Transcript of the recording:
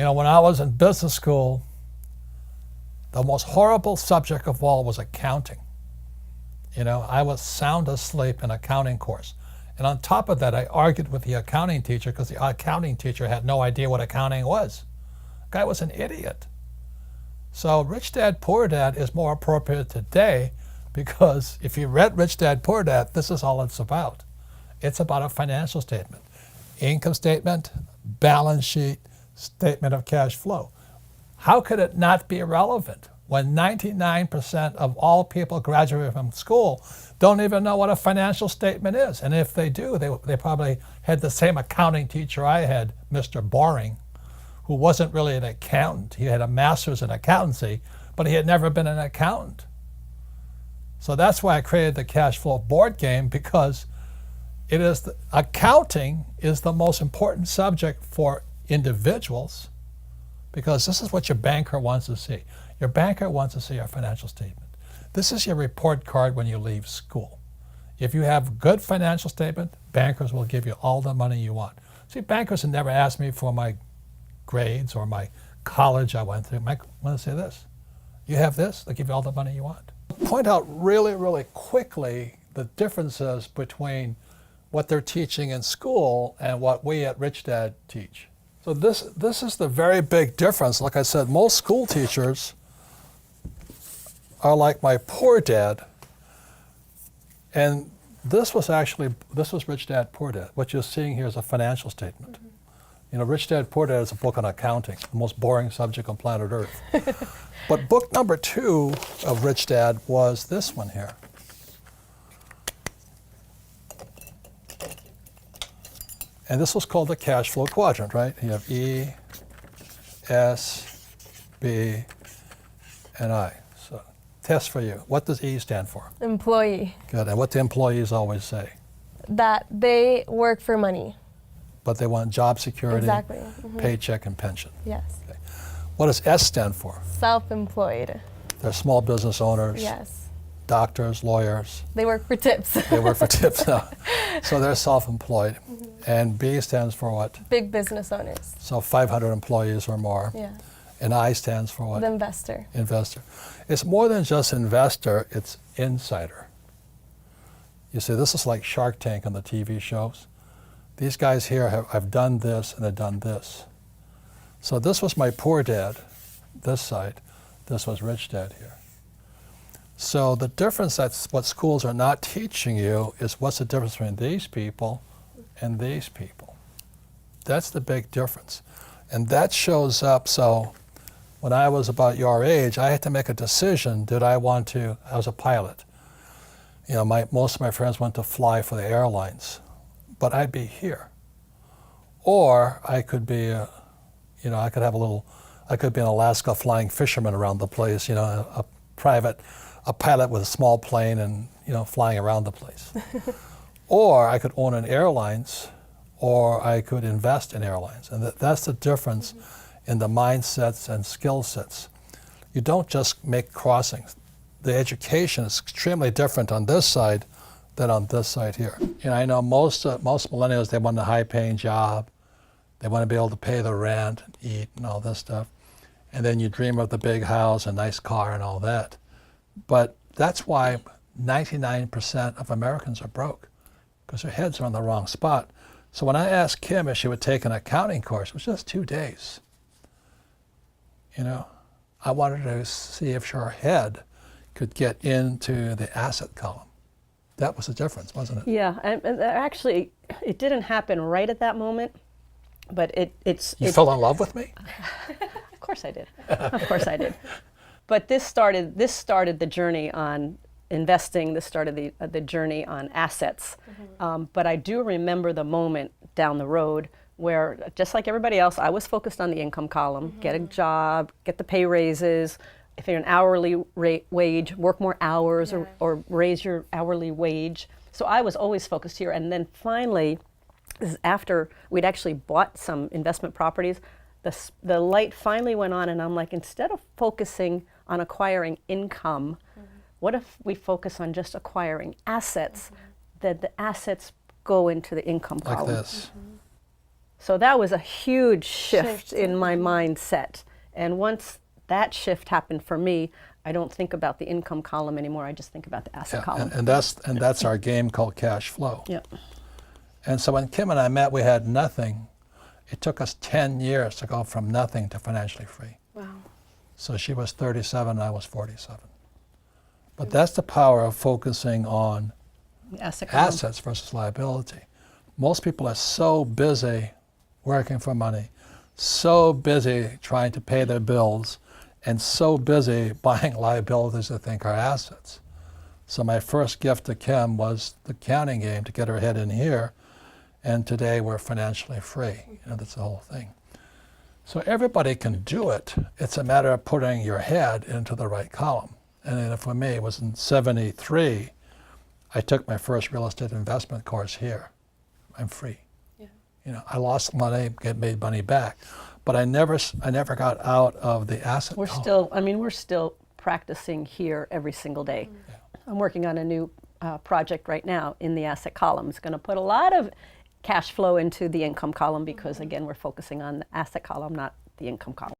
You know, when I was in business school, the most horrible subject of all was accounting. You know, I was sound asleep in accounting course. And on top of that, I argued with the accounting teacher because the accounting teacher had no idea what accounting was. The guy was an idiot. So Rich Dad, Poor Dad is more appropriate today because if you read Rich Dad, Poor Dad, this is all it's about. It's about a financial statement. Income statement, balance sheet, statement of cash flow. How could it not be relevant when 99% of all people graduating from school don't even know what a financial statement is? And if they do, they probably had the same accounting teacher I had, Mr. Boring, who wasn't really an accountant. He had a master's in accountancy, but he had never been an accountant. So that's why I created the cash flow board game, because accounting is the most important subject for individuals, because this is what your banker wants to see. Your banker wants to see your financial statement. This is your report card when you leave school. If you have good financial statement, bankers will give you all the money you want. See, bankers have never asked me for my grades or my college I went to. I want to say this. You have this, they give you all the money you want. Point out really, really quickly the differences between what they're teaching in school and what we at Rich Dad teach. So this is the very big difference. Like I said, most school teachers are like my poor dad. And this was Rich Dad, Poor Dad. What you're seeing here is a financial statement. Mm-hmm. You know, Rich Dad, Poor Dad is a book on accounting, the most boring subject on planet Earth. But book number 2 of Rich Dad was this one here. And this was called the cash flow quadrant, right? You have E, S, B, and I. So, test for you. What does E stand for? Employee. Good. And what do employees always say? That they work for money. But they want job security, exactly. Mm-hmm. Paycheck, and pension. Yes. Okay. What does S stand for? Self-employed. They're small business owners. Yes. Doctors, lawyers. They work for tips. They work for tips now. So they're self-employed. Mm-hmm. And B stands for what? Big business owners. So 500 employees or more. Yeah. And I stands for what? The investor. Investor. It's more than just investor, it's insider. You see, this is like Shark Tank on the TV shows. These guys here have done this and they've done this. So this was my poor dad, this side. This was Rich Dad here. So the difference, that's what schools are not teaching you, is what's the difference between these people and these people. That's the big difference. And that shows up, so when I was about your age, I had to make a decision. I was a pilot. You know, most of my friends went to fly for the airlines, but I'd be here. Or I could be, I could be in Alaska flying fishermen around the place, a pilot with a small plane and, flying around the place. Or I could own an airlines, or I could invest in airlines. And that's the difference in the mindsets and skill sets. You don't just make crossings. The education is extremely different on this side than on this side here. I know most millennials, they want a high-paying job. They want to be able to pay the rent, and eat, and all this stuff. And then you dream of the big house, a nice car, and all that. But that's why 99% of Americans are broke, because their heads are in the wrong spot. So when I asked Kim if she would take an accounting course, it was just 2 days. I wanted to see if her head could get into the asset column. That was the difference, wasn't it? Yeah, and actually, it didn't happen right at that moment, but You fell in love with me? Of course I did. Of course I did. But this started the journey on investing. This started the journey on assets. Mm-hmm. But I do remember the moment down the road where, just like everybody else, I was focused on the income column, mm-hmm. get a job, get the pay raises. If you're an hourly wage, work more hours, yeah. or raise your hourly wage. So I was always focused here. And then finally, this is after we'd actually bought some investment properties, the light finally went on, and I'm like, instead of focusing on acquiring income, mm-hmm. what if we focus on just acquiring assets, mm-hmm. that the assets go into the income column? Like this. Mm-hmm. So that was a huge shift Shift. in my mindset. And once that shift happened for me, I don't think about the income column anymore. I just think about the asset Yeah, column. and that's our game called cash flow. Yep. And so when Kim and I met, we had nothing. It took us 10 years to go from nothing to financially free. Wow. So she was 37, I was 47. But that's the power of focusing on The asset column. assets versus liability. Most people are so busy working for money, so busy trying to pay their bills, and so busy buying liabilities they think are assets. So my first gift to Kim was the counting game to get her head in here, and today we're financially free. That's the whole thing. So everybody can do it. It's a matter of putting your head into the right column. And then for me, it was in '73, I took my first real estate investment course here. I'm free. Yeah. I lost money, made money back, but I never got out of the asset column. We're still practicing here every single day. I'm working on a new project right now in the asset column. It's going to put a lot of cash flow into the income column because, again, we're focusing on the asset column, not the income column.